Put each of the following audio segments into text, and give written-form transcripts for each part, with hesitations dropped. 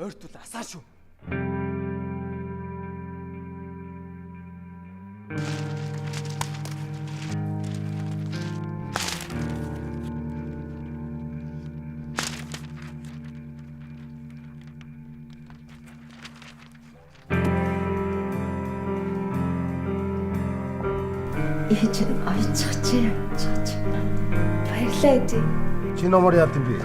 ойртол асаа шүү. Ээж нь ойцох чи явчихж. Баярлалаа ээж. Чи номер яат юм бэ?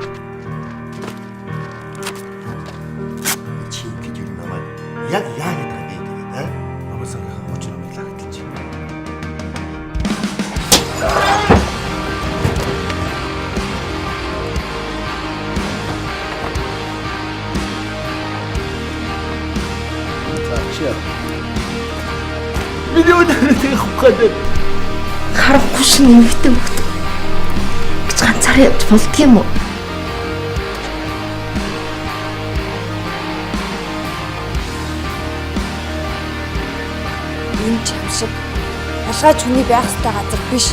Чи гэж юу намайг яг яагаад гэдэг вэ те? Намайсаа хоч номерлаа гэдэг чи. За чи Миний өнөөдрийг хавхаад Харахгүй шин эмэгтэй хөлт. Гэж ганцаараа явж болдго юм уу? Энэ ч юм шиг ялгаач хүний байх ёстой газар биш.